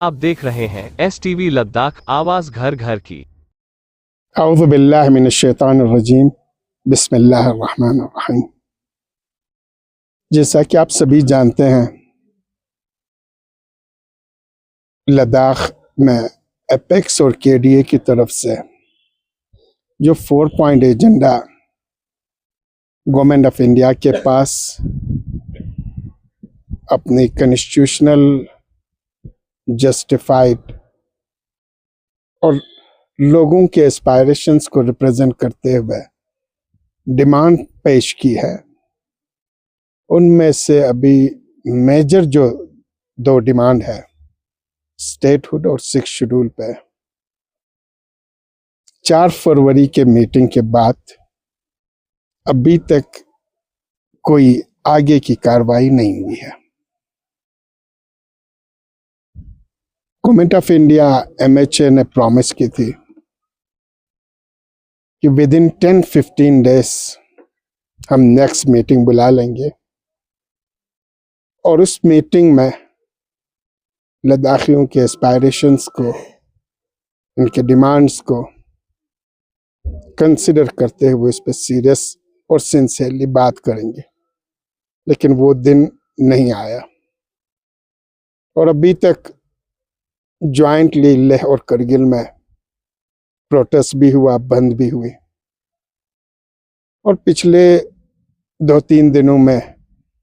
आप देख रहे हैं STV लद्दाख, आवाज घर घर की। औज़ु बिल्लाहि मिनश शैतानिर रजीम, बिस्मिल्लाहिर रहमानिर रहीम। जैसा कि आप सभी जानते हैं, लद्दाख में एपेक्स और KDA की तरफ से जो 4 point agenda government of India के पास अपनी कॉन्स्टिट्यूशनल जस्टिफाइड और लोगों के एस्पायरेशंस को रिप्रेजेंट करते हुए डिमांड पेश की है, उनमें से अभी मेजर जो 2 डिमांड है स्टेटहुड और 6 शेड्यूल पे 4 फरवरी के मीटिंग के बाद अभी तक कोई आगे की कार्रवाई नहीं हुई है। गवर्नमेंट ऑफ इंडिया MHA ने प्रॉमिस की थी कि विद इन 10-15 डेज हम नेक्स्ट मीटिंग बुला लेंगे और उस मीटिंग में लद्दाखियों के एस्पायरेशंस को, इनके डिमांड्स को कंसिडर करते हुए इस पर सीरियस और सिंसियरली बात करेंगे, लेकिन वो दिन नहीं आया और अभी तक ज्वाइंटली लेह और करगिल में प्रोटेस्ट भी हुआ, बंद भी हुई और पिछले 2-3 दिनों में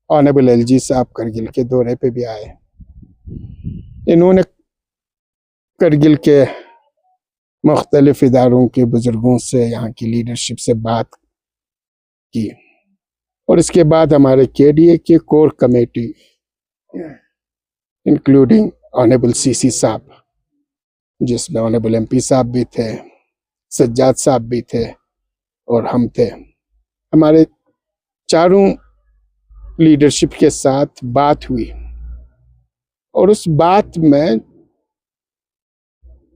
ऑनरेबल LG साहब करगिल के दौरे पे भी आए। इन्होंने करगिल के मुख्तलिफ इदारों के बुजुर्गों से, यहाँ की लीडरशिप से बात की और इसके बाद हमारे KDA के core committee including honourable CC साहब, जिसमें ऑनरेबल MP साहब भी थे, सज्जाद साहब भी थे और हम थे, हमारे चारों लीडरशिप के साथ बात हुई और उस बात में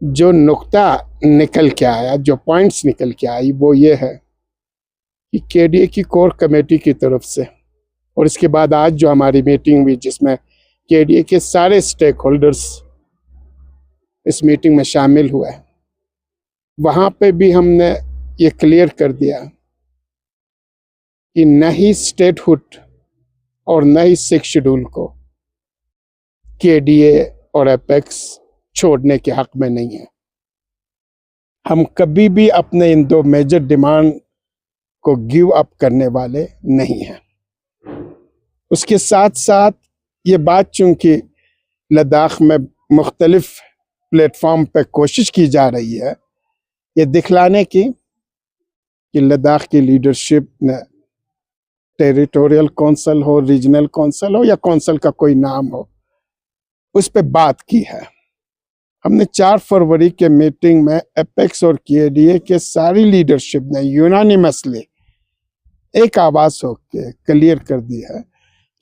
जो नुक्ता निकल के आया, जो पॉइंट्स निकल के आई, वो ये है कि KDA की कोर कमेटी की तरफ से और इसके बाद आज जो हमारी मीटिंग हुई जिसमें KDA के सारे स्टेक होल्डर्स इस मीटिंग में शामिल हुए, वहाँ पे भी हमने ये क्लियर कर दिया कि न ही स्टेटहुड और न ही 6 शेड्यूल को KDA और एपेक्स छोड़ने के हक में नहीं है। हम कभी भी अपने इन 2 मेजर डिमांड को गिव अप करने वाले नहीं हैं। उसके साथ साथ ये बात चूंकि लद्दाख में मुख्तलिफ प्लेटफॉर्म पे कोशिश की जा रही है ये दिखलाने की कि लद्दाख की लीडरशिप ने टेरिटोरियल काउंसिल हो, रीजनल काउंसिल हो या काउंसिल का कोई नाम हो, उस पे बात की है। हमने 4 फरवरी के मीटिंग में एपेक्स और KDA के सारी लीडरशिप ने यूनानिमसली एक आवाज होकर क्लियर कर दी है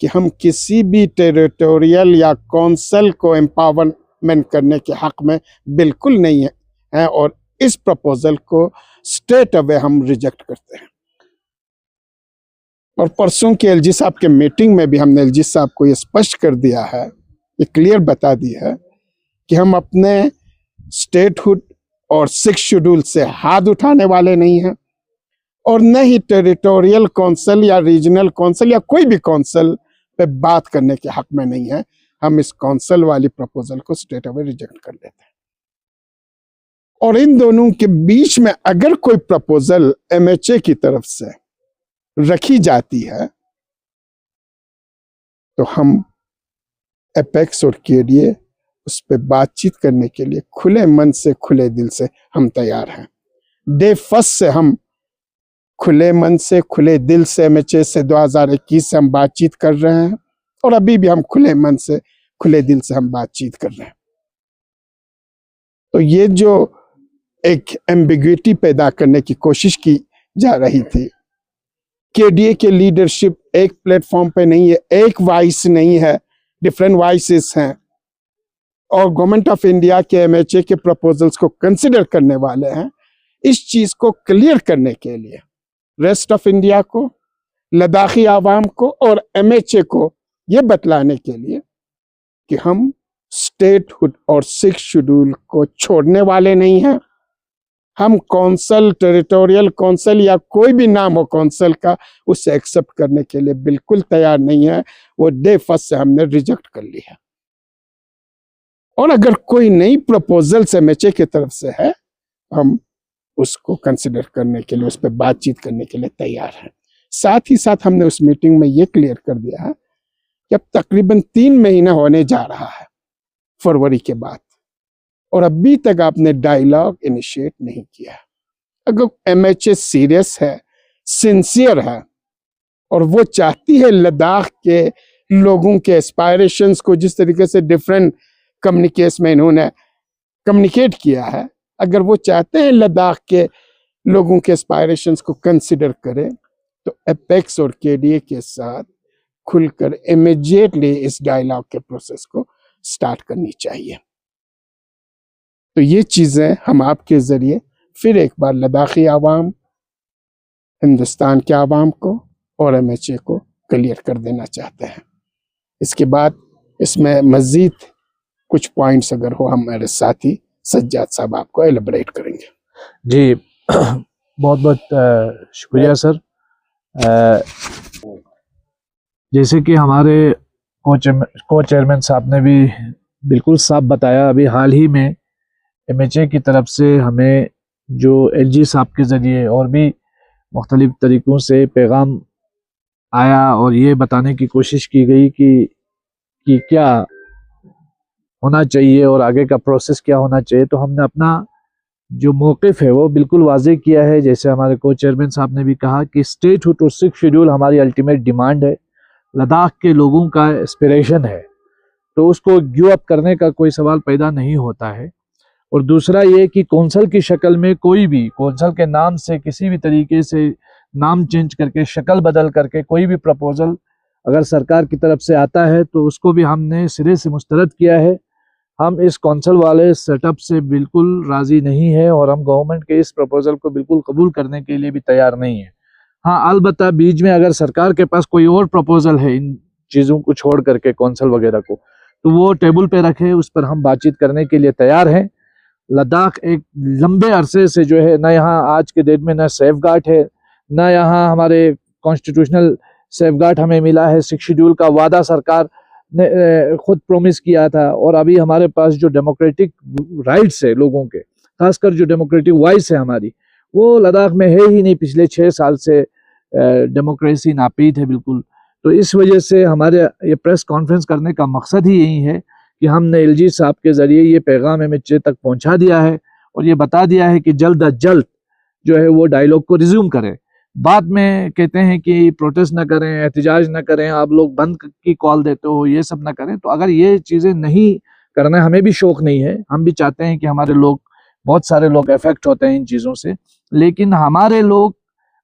कि हम किसी भी टेरिटोरियल या काउंसिल को एम्पावरमेंट करने के हक में बिल्कुल नहीं है और इस प्रपोजल को स्ट्रेट अवे हम रिजेक्ट करते हैं। और परसों के LG साहब के मीटिंग में भी हमने LG साहब को ये स्पष्ट कर दिया है, ये क्लियर बता दी है कि हम अपने स्टेटहुड और 6 शेड्यूल से हाथ उठाने वाले नहीं हैं और न ही टेरिटोरियल काउंसिल या रीजनल काउंसिल या कोई भी काउंसिल पे बात करने के हक में नहीं है। हम इस काउंसिल वाली प्रपोजल को स्ट्रेट अवे रिजेक्ट कर देते हैं और इन दोनों के बीच में अगर कोई प्रपोजल MHA की तरफ से रखी जाती है तो हम एपेक्स और KDA उस पर बातचीत करने के लिए खुले मन से, खुले दिल से हम तैयार हैं। डे फर्स्ट से हम खुले मन से, खुले दिल से MHA से 2021 से हम बातचीत कर रहे हैं और अभी भी हम खुले मन से, खुले दिल से हम बातचीत कर रहे हैं। तो ये जो एक एम्बिग्विटी पैदा करने की कोशिश की जा रही थी, KDA के लीडरशिप एक प्लेटफॉर्म पे नहीं है, एक वॉइस नहीं है, डिफरेंट वॉइसेस हैं और गवर्नमेंट ऑफ इंडिया के MHA के प्रपोजल्स को कंसिडर करने वाले हैं। इस चीज को क्लियर करने के लिए रेस्ट ऑफ इंडिया को, लद्दाखी आवाम को और MHA को ये बतलाने के लिए कि हम स्टेटहुड और 6 शेड्यूल को छोड़ने वाले नहीं हैं। हम कौंसल, टेरिटोरियल कौंसल या कोई भी नाम हो कौंसल का, उसे एक्सेप्ट करने के लिए बिल्कुल तैयार नहीं है। वो डे फर्स्ट से हमने रिजेक्ट कर लिया। और अगर कोई नई प्रपोजल एमएचए की तरफ से है, हम उसको कंसिडर करने के लिए, उस पर बातचीत करने के लिए तैयार हैं। साथ ही साथ हमने उस मीटिंग में ये क्लियर कर दिया है कि अब तकरीबन 3 महीना होने जा रहा है फरवरी के बाद, और अभी तक आपने डायलॉग इनिशिएट नहीं किया। अगर एमएचए सीरियस है, सिंसियर है, और वो चाहती है लद्दाख के लोगों के एस्पायरेशंस को, जिस तरीके से डिफरेंट कम्युनिकेशन में इन्होंने कम्युनिकेट किया है, अगर वो चाहते हैं लद्दाख के लोगों के एस्पायरेशंस को कंसिडर करें, तो एपेक्स और केडीए के साथ खुलकर इमीडिएटली इस डायलॉग के प्रोसेस को स्टार्ट करनी चाहिए। तो ये चीजें हम आपके जरिए फिर एक बार लद्दाखी आवाम, हिंदुस्तान के आवाम को और एमएचए को क्लियर कर देना चाहते हैं। इसके बाद इसमें मजीद कुछ पॉइंट्स अगर हो, हमारे साथी सज्जाद साहब आपको एलिब्रेट करेंगे। जी बहुत बहुत शुक्रिया सर। जैसे कि हमारे को चेयरमैन साहब ने भी बिल्कुल साफ बताया, अभी हाल ही में एमएचए की तरफ से हमें जो एलजी साहब के ज़रिए और भी मुख्तलिफ तरीक़ों से पैगाम आया और ये बताने की कोशिश की गई कि क्या होना चाहिए और आगे का प्रोसेस क्या होना चाहिए। तो हमने अपना जो मौक़िफ़ है वो बिल्कुल वाज़ेह किया है। जैसे हमारे को चेयरमैन साहब ने भी कहा कि स्टेटहुड और 6 शेड्यूल हमारी अल्टीमेट डिमांड है, लद्दाख के लोगों का एस्पिरेशन है, तो उसको गिव अप करने का कोई सवाल पैदा नहीं होता है। और दूसरा ये कि कौंसल की शक्ल में कोई भी, कौंसल के नाम से किसी भी तरीके से नाम चेंज करके, शक्ल बदल करके कोई भी प्रपोज़ल अगर सरकार की तरफ से आता है तो उसको भी हमने सिरे से मुस्तरद किया है। हम इस कौंसल वाले सेटअप से बिल्कुल राज़ी नहीं है और हम गवर्नमेंट के इस प्रपोज़ल को बिल्कुल कबूल करने के लिए भी तैयार नहीं है। हाँ, अलबत्ता बीच में अगर सरकार के पास कोई और प्रपोज़ल है इन चीज़ों को छोड़ करके, कौंसल वगैरह को, तो वो टेबल पे रखे, उस पर हम बातचीत करने के लिए तैयार हैं। लद्दाख एक लंबे अरसे से जो है, ना यहाँ आज के डेट में ना सेफ गार्ड है, ना यहाँ हमारे कॉन्स्टिट्यूशनल सेफ गार्ड हमें मिला है। 6 शेड्यूल का वादा सरकार ने खुद प्रोमिस किया था, और अभी हमारे पास जो डेमोक्रेटिक राइट्स है लोगों के, खासकर जो डेमोक्रेटिक वॉइस है हमारी, वो लद्दाख में है ही नहीं। पिछले 6 साल से डेमोक्रेसी नापीद है बिल्कुल। तो इस वजह से हमारे ये प्रेस कॉन्फ्रेंस करने का मकसद ही यही है कि हमने एलजी साहब के ज़रिए ये पैगाम एमएचए तक पहुंचा दिया है और ये बता दिया है कि जल्द अज जल्द जो है वो डायलॉग को रिज्यूम करें। बाद में कहते हैं कि प्रोटेस्ट ना करें, एहतजाज ना करें, आप लोग बंद की कॉल देते हो, ये सब ना करें। तो अगर ये चीज़ें नहीं करना, हमें भी शौक़ नहीं है, हम भी चाहते हैं कि हमारे लोग, बहुत सारे लोग अफेक्ट होते हैं इन चीज़ों से, लेकिन हमारे लोग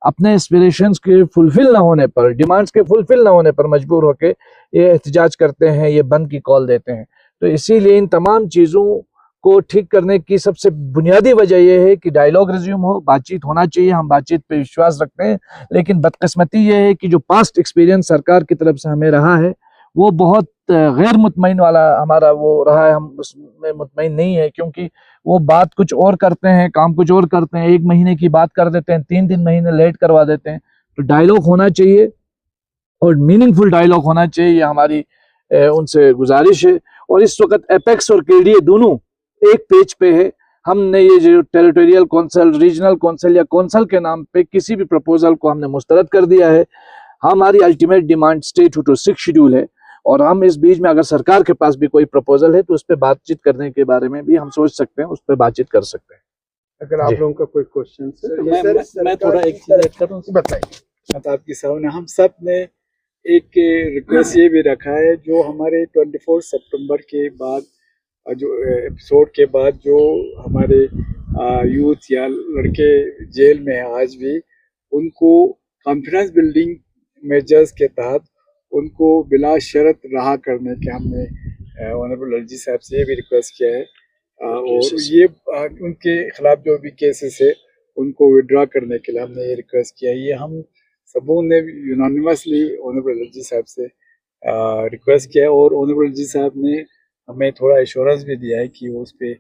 अपने एस्पिरेशंस के फुलफिल ना होने पर, डिमांड्स के फुलफिल ना होने पर मजबूर होकर ये एहतजाज करते हैं, ये बंद की कॉल देते हैं। तो इसीलिए इन तमाम चीज़ों को ठीक करने की सबसे बुनियादी वजह यह है कि डायलॉग रिज्यूम हो, बातचीत होना चाहिए। हम बातचीत पे विश्वास रखते हैं, लेकिन बदकिस्मती ये है कि जो पास्ट एक्सपीरियंस सरकार की तरफ से हमें रहा है वो बहुत गैर मुतमईन वाला हमारा वो रहा है। हम उसमें मुतमईन नहीं है, क्योंकि वो बात कुछ और करते हैं, काम कुछ और करते हैं। 1 महीने की बात कर देते हैं, 3 महीने लेट करवा देते हैं। तो डायलॉग होना चाहिए और मीनिंगफुल डायलॉग होना चाहिए, ये हमारी उनसे गुजारिश है। और इस वक्त एपेक्स और केडीए दोनों एक पेज पे है। हमने ये जो टेरिटोरियल कौंसल, रीजनल कौंसल या कौंसल के नाम पे किसी भी प्रपोजल को हमने मुस्तरद कर दिया है। हमारी अल्टीमेट डिमांड स्टेटहुड और 6 शेड्यूल है, और हम इस बीच में अगर सरकार के पास भी कोई प्रपोजल है तो उस पर बातचीत करने के बारे में भी हम सोच सकते हैं, उस पर बातचीत कर सकते हैं। अगर आप लोगों का कोई क्वेश्चन है, मैं थोड़ा एक चीज ऐड करूं, बताइए। आपके सामने हम सब ने एक रिक्वेस्ट ये भी रखा है, जो हमारे 24 सितंबर के बाद, जो एपिसोड के बाद जो हमारे यूथ या लड़के जेल में हैं आज भी, उनको कॉन्फिडेंस बिल्डिंग मेजर्स के तहत उनको बिला शर्त रहा करने के हमने ऑनरेबल एलजी साहब से ये भी रिक्वेस्ट किया है। और ये उनके खिलाफ जो भी केसेस है उनको विड्रॉ करने के लिए हमने ये रिक्वेस्ट किया है। ये हम सबों ने यूनानिमसली ऑनरेबल एलजी साहब से रिक्वेस्ट किया है, और ऑनरेबल एलजी साहब ने हमें थोड़ा एश्योरेंस भी दिया है कि वो उस पर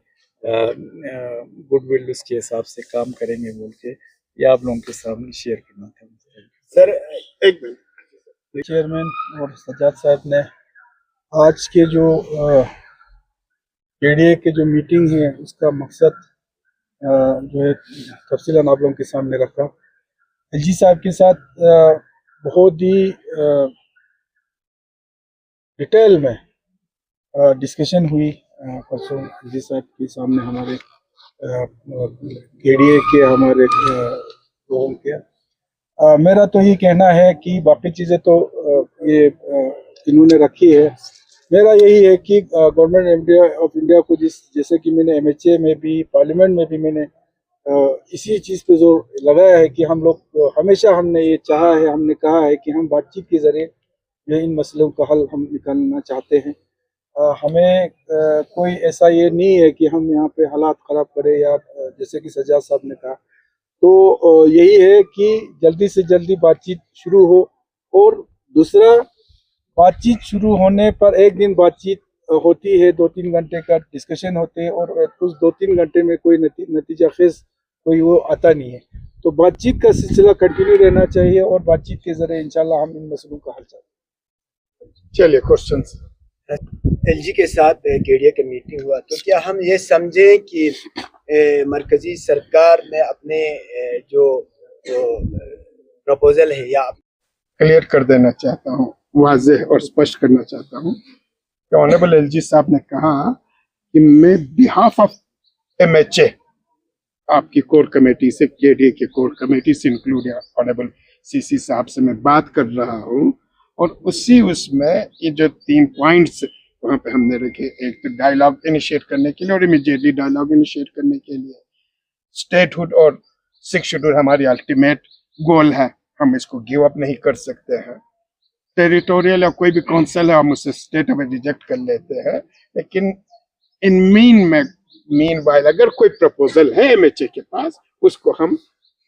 गुडविल उसके हिसाब से काम करेंगे बोल के, ये आप लोगों के सामने शेयर करना था। सर एक मिनट, चेयरमैन और सज्जाद साहब ने आज के जो केडीए के जो मीटिंग है उसका मकसद जो है तफसीलन आप लोगों के सामने रखा। एलजी साहब के साथ बहुत ही डिटेल में डिस्कशन हुई परसों एलजी साहब के सामने हमारे केडीए के हमारे लोगों के। मेरा तो ये कहना है कि बाकी चीज़ें तो ये इन्होंने रखी है। मेरा यही है कि गवर्नमेंट ऑफ इंडिया को जैसे कि मैंने एमएचए में भी पार्लियामेंट में भी मैंने इसी चीज़ पे जोर लगाया है कि हम लोग हमेशा हमने ये चाहा है, हमने कहा है कि हम बातचीत के ज़रिए ये इन मसलों का हल हम निकालना चाहते हैं। हमें कोई ऐसा ये नहीं है कि हम यहाँ पे हालात ख़राब करें या जैसे कि सज्जाद साहब ने कहा, तो यही है कि जल्दी से जल्दी बातचीत शुरू हो। और दूसरा, बातचीत शुरू होने पर एक दिन बातचीत होती है, 2-3 घंटे का डिस्कशन होते हैं और उस 2-3 घंटे में कोई नतीजा खेज कोई वो आता नहीं है। तो बातचीत का सिलसिला कंटिन्यू रहना चाहिए और बातचीत के जरिए इंशाल्लाह हम इन मसलों का हल चाहते। चलिए क्वेश्चंस। एलजी के साथ केडीए का मीटिंग हुआ, तो क्या हम ये समझें कि मरकजी सरकार में अपने जो प्रपोजल है या क्लियर कर देना चाहता हूँ, वाज़ेह और स्पष्ट करना चाहता हूँ कि ऑनरेबल एलजी साहब ने कहा कि मैं बिहाफ ऑफ एमएचए आपकी कोर कमेटी से, केडीए के कोर कमेटी से इंक्लूड ऑनरेबल सीसी साहब से मैं बात कर रहा हूँ। और उसमें ये जो 3 पॉइंट्स वहाँ पे हमने रखे, एक तो डायलॉग इनिशिएट करने के लिए और इमीडिएटली डायलॉग इनिशिएट करने के लिए, स्टेटहुड और 6 शेड्यूल हमारी अल्टीमेट गोल है, हम इसको गिव अप नहीं कर सकते हैं। टेरिटोरियल या कोई भी काउंसिल है हम उसे स्टेट में रिजेक्ट कर लेते हैं, लेकिन इन मीन वाइल अगर कोई प्रपोजल है एमएचए के पास, उसको हम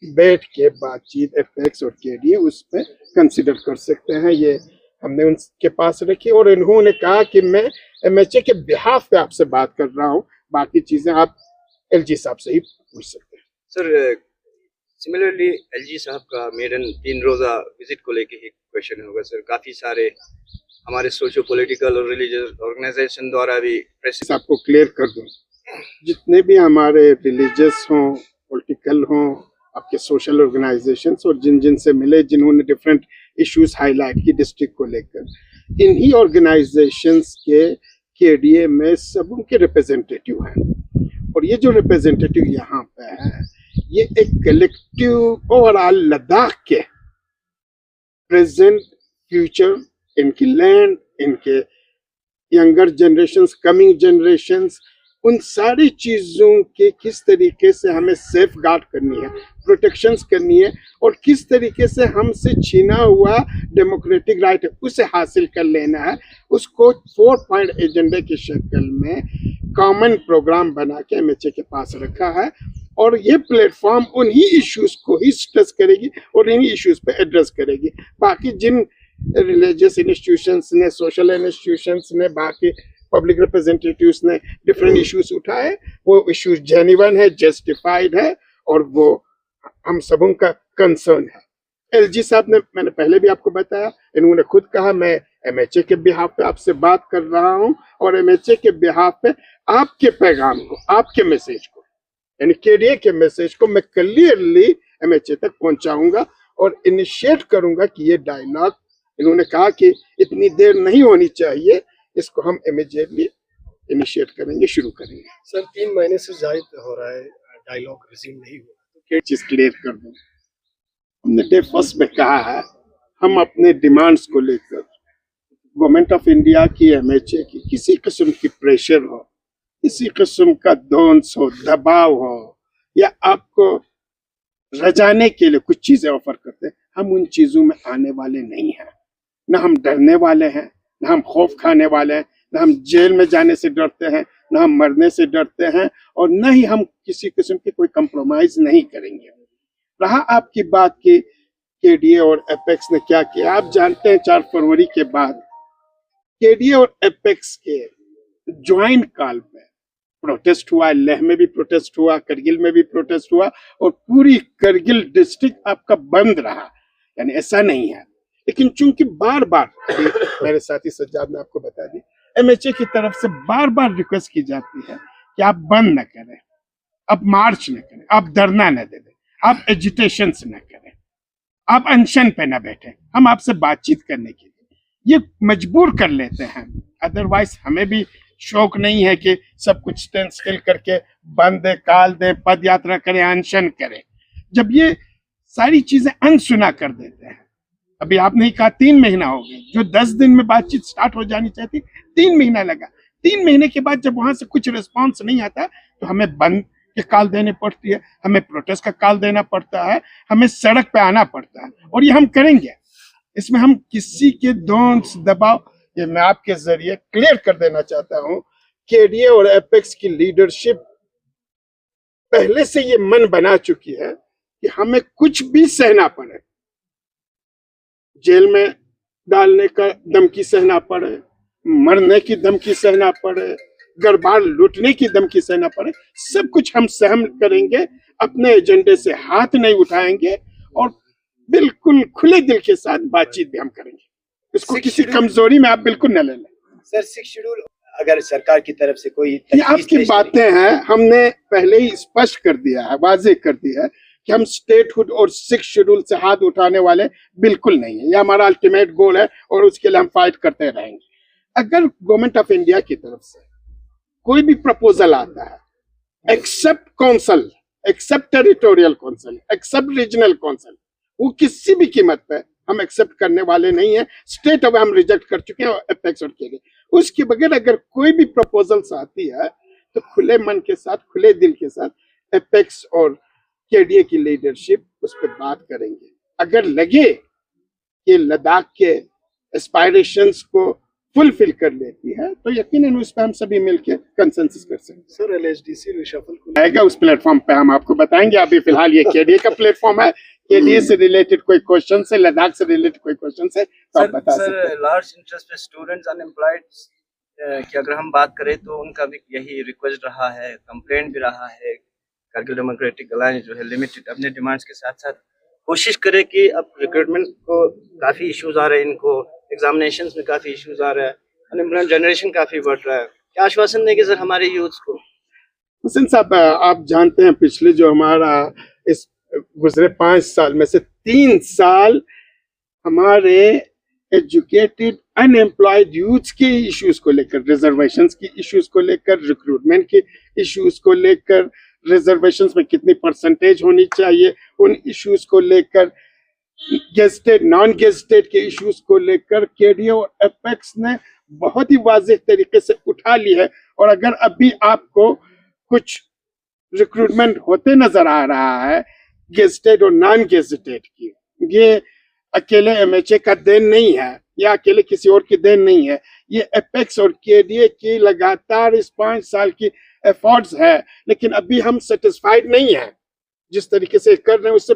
बैठ के बातचीत एपेक्स और केडीए उस पर कंसिडर कर सकते हैं। ये हमने उनके पास रखी और इन्होंने कहा कि मैं एमएचए के बिहाफ पे आपसे बात कर रहा हूँ, बाकी चीजें आप एलजी साहब से ही पूछ सकते हैं। सर सिमिलरली एलजी साहब का मेडन 3 रोज़ा विजिट को लेके ही क्वेश्चन होगा सर। काफ़ी सारे हमारे सोशो पॉलिटिकल और रिलीजियस ऑर्गेनाइजेशन द्वारा भी प्रेस आपको क्लियर कर दूं, जितने भी हमारे रिलीजियस हों, पॉलिटिकल हों, आपके सोशल ऑर्गेनाइजेशंस और जिन से मिले, जिन्होंने डिफरेंट इश्यूज हाईलाइट की डिस्ट्रिक्ट को लेकर, इन्हीं ऑर्गेनाइजेशंस के केडीए में सब उनके रिप्रेजेंटेटिव हैं। और ये जो रिप्रेजेंटेटिव यहाँ पे है, ये एक कलेक्टिव ओवरऑल लद्दाख के प्रेजेंट फ्यूचर, इनकी लैंड, इनके यंगर जनरेशंस, कमिंग जनरेशंस, उन सारी चीज़ों के किस तरीके से हमें सेफ गार्ड करनी है, प्रोटेक्शंस करनी है और किस तरीके से हमसे छीना हुआ डेमोक्रेटिक राइट है उसे हासिल कर लेना है, उसको 4 पॉइंट एजेंडे की शक्ल में कॉमन प्रोग्राम बना के एमएचए के पास रखा है। और ये प्लेटफॉर्म उन्हीं इश्यूज को ही स्ट्रेस करेगी और इन्हीं इश्यूज पे एड्रेस करेगी। बाकी जिन रिलीजियस इंस्टीट्यूशंस ने, सोशल इंस्टीट्यूशंस ने, बाकी पब्लिक रिप्रेजेंटेटिव्स ने डिफरेंट इश्यूज उठाए, वो इश्यूज जेन्युइन है, जस्टिफाइड है और वो हम सबों का कंसर्न है। एलजी साहब ने, मैंने पहले भी आपको बताया, इन्होंने खुद कहा मैं एमएचए के बिहाफ पे आपसे बात कर रहा हूं और एमएचए के बिहाफ पे आपके पैगाम को, आपके मैसेज को, यानी केडीए के मैसेज को मैं क्लियरली एमएचए तक पहुंचाऊंगा और इनिशिएट करूंगा कि ये डायलॉग, इन्होंने कहा कि इतनी देर नहीं होनी चाहिए, इसको हम इमीडिएटली इनिशिएट करेंगे, शुरू करेंगे। सर 3 महीने से जायद हो रहा है, डायलॉग रिज्यूम नहीं हुआ, तो क्या चीज क्लियर कर दूं, हमने डे फर्स्ट में कहा है हम अपने डिमांड्स को लेकर गवर्नमेंट ऑफ इंडिया की, एमएचए की किसी किस्म की प्रेशर हो, किसी किस्म का दौंस हो, दबाव हो या आपको रजाने के लिए कुछ चीजें ऑफर करते हैं, हम उन चीजों में आने वाले नहीं हैं। ना हम डरने वाले हैं, ना हम खौफ खाने वाले हैं, ना हम जेल में जाने से डरते हैं, ना हम मरने से डरते हैं और न ही हम किसी किस्म की कोई कंप्रोमाइज नहीं करेंगे। रहा आपकी बात की केडीए और एपेक्स ने क्या किया, आप जानते हैं 4 फरवरी के बाद केडीए और एपेक्स के ज्वाइंट कॉल पे प्रोटेस्ट हुआ, लेह में भी प्रोटेस्ट हुआ, करगिल में भी प्रोटेस्ट हुआ और पूरी करगिल डिस्ट्रिक्ट आपका बंद रहा, यानी ऐसा नहीं है। लेकिन चूंकि बार बार मेरे साथी सज्जाद ने आपको बता दी, एमएचए की तरफ से बार बार रिक्वेस्ट की जाती है कि आप बंद न करें, आप मार्च न करें, आप धरना न दे दें, आप एजिटेशन न करें, आप अनशन पे न बैठे, हम आपसे बातचीत करने के लिए ये मजबूर कर लेते हैं। अदरवाइज हमें भी शौक नहीं है कि सब कुछ स्टैंड स्टिल करके बंद दे, काल दे, पद यात्रा करें, अनशन करें। जब ये सारी चीजें अनसुना कर देते हैं, अभी आपने ही कहा 3 महीना हो गए, जो 10 दिन में बातचीत स्टार्ट हो जानी चाहिए 3 महीना लगा। 3 महीने के बाद जब वहां से कुछ रिस्पॉन्स नहीं आता तो हमें बंद के कॉल देने पड़ती है, हमें प्रोटेस्ट का कॉल देना पड़ता है, हमें सड़क पे आना पड़ता है और ये हम करेंगे। इसमें हम किसी के दौंस दबाव, ये मैं आपके जरिए क्लियर कर देना चाहता हूं, केडीए और एपेक्स की लीडरशिप पहले से ये मन बना चुकी है कि हमें कुछ भी सहना पड़े, जेल में डालने का धमकी सहना पड़े, मरने की धमकी सहना पड़े, घर बार लूटने की धमकी सहना पड़े, सब कुछ हम सहन करेंगे, अपने एजेंडे से हाथ नहीं उठाएंगे और बिल्कुल खुले दिल के साथ बातचीत भी हम करेंगे। इसको किसी कमजोरी में आप बिल्कुल न ले लें। सर 6 शेड्यूल अगर सरकार की तरफ से कोई ये आपकी बातें हैं, हमने पहले ही स्पष्ट कर दिया है, वाजे कर दिया है कि हम स्टेटहुड और 6 शेड्यूल से हाथ उठाने वाले बिल्कुल नहीं है। ये हमारा अल्टीमेट गोल है और उसके लिए हम फाइट करते रहेंगे। अगर गवर्नमेंट ऑफ इंडिया की तरफ से कोई भी प्रपोजल आता है, except council, except territorial council, except regional council, वो किसी भी कीमत पे हम एक्सेप्ट करने वाले नहीं है। स्टेट अब हम रिजेक्ट कर चुके हैं एपेक्स और केडीए। उसके बगैर अगर कोई भी प्रपोजल्स आती है तो खुले मन के साथ, खुले दिल के साथ एपेक्स और केडीए की लीडरशिप उस पर बात करेंगे। अगर लगे कि लद्दाख के एस्पायरेशंस को फुलफिल कर लेती है तो यकीनन उस पर हम सभी मिलकर कंसेंसस कर सकते हैं। सर एलएचडीसी रिशफल को आएगा उस प्लेटफॉर्म पे हम आपको बताएंगे। अभी फिलहाल ये केडीए का प्लेटफॉर्म है, केडीए से रिलेटेड कोई क्वेश्चन है, लद्दाख से रिलेटेड कोई क्वेश्चन है तो आप बता सकते हैं। लार्ज इंटरेस्ट पे स्टूडेंट्स अनएम्प्लॉयड की अगर हम बात करें तो उनका भी यही रिक्वेस्ट रहा है, कंप्लेंट भी रहा है। कारगिल डेमोक्रेटिक अलायंस जो है लिमिटेड अपने डिमांड्स के साथ साथ कोशिश करे कि अब रिक्रूटमेंट को काफ़ी इश्यूज आ रहे हैं, इनको एग्जामिनेशंस में काफ़ी इश्यूज आ रहा है, अनएम्प्लॉयमेंट जनरेशन काफ़ी बढ़ रहा है। क्या आश्वासन देंगे सर हमारे यूथ्स को? हुसैन साहब, आप जानते हैं पिछले जो हमारा इस गुजरे 5 साल में से 3 साल हमारे एजुकेटेड अनएम्प्लॉयड यूथ के इश्यूज को लेकर, रिजर्वेशंस की इश्यूज को लेकर, रिक्रूटमेंट के इश्यूज को लेकर, रिजर्वेशंस में कितनी परसेंटेज होनी चाहिए उन इश्यूज को लेकर, गेस्टेड नॉन गेस्टेड के इश्यूज को लेकर केडीए और एपेक्स ने बहुत ही वाज़ेह तरीके से उठा ली है। और अगर अभी आपको कुछ रिक्रूटमेंट होते नजर आ रहा है गेस्टेड और नॉन गेस्टेड की, ये अकेले एमएचए का देन नहीं है या अकेले किसी और की देन नहीं है, ये एपेक्स और केडीए की लगातार इस 5 साल की एफर्ट्स है। लेकिन अभी हम सेटिस्फाइड नहीं है जिस तरीके से कर रहे हैं, उससे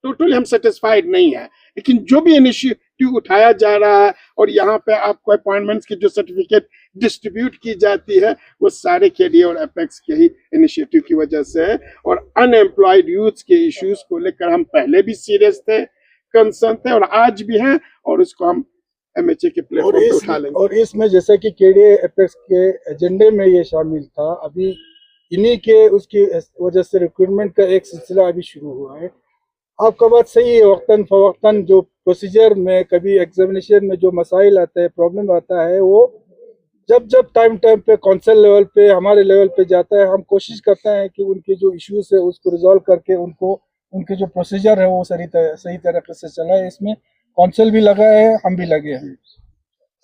टोटली हम सेटिस्फाइड नहीं है। लेकिन जो भी इनिशिएटिव उठाया जा रहा है और यहाँ पे आपको अपॉइंटमेंट्स की जो सर्टिफिकेट डिस्ट्रीब्यूट की जाती है वो सारे केडीए और एपेक्स के ही इनिशिएटिव की वजह से है। और अनएम्प्लॉयड यूथ के इश्यूज को लेकर हम पहले भी सीरियस थे, कंसर्न थे और आज भी हैं और उसको हम एमएचए के प्लेटफॉर्म पे उठा लेंगे। और इसमें जैसा कि केडीए एपेक्स के एजेंडे में ये शामिल था, अभी इन्हीं के उसकी वजह से रिक्रूटमेंट का एक सिलसिला अभी शुरू हुआ है। आपका बात सही है, वक्तन फवक्तन जो प्रोसीजर में कभी एग्जामिनेशन में जो मसाइल आते हैं, प्रॉब्लम आता है, वो जब टाइम पे काउंसिल लेवल पे, हमारे लेवल पे जाता है, हम कोशिश करते हैं कि उनके जो इश्यूज है उसको रिजॉल्व करके उनको उनके जो प्रोसीजर है वो सही तरीके से चलाए। इसमें काउंसिल भी लगा है, हम भी लगे हैं।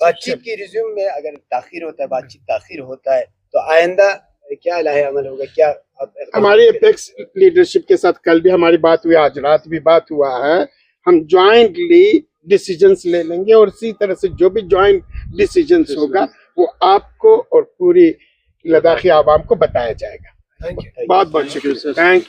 बातचीत की रिज्यूम में अगर ताखिर होता है, बातचीत ताखिर होता है तो आइंदा क्या लाहे अमल होगा? क्या हमारी एपेक्स लीडरशिप के साथ कल भी हमारी बात हुई, आज रात भी बात हुआ है। हम ज्वाइंटली डिसीजंस ले लेंगे और इसी तरह से जो भी ज्वाइंट डिसीजंस होगा वो आपको और पूरी लद्दाखी आवाम को बताया जाएगा। बहुत बहुत शुक्रिया, थैंक यू।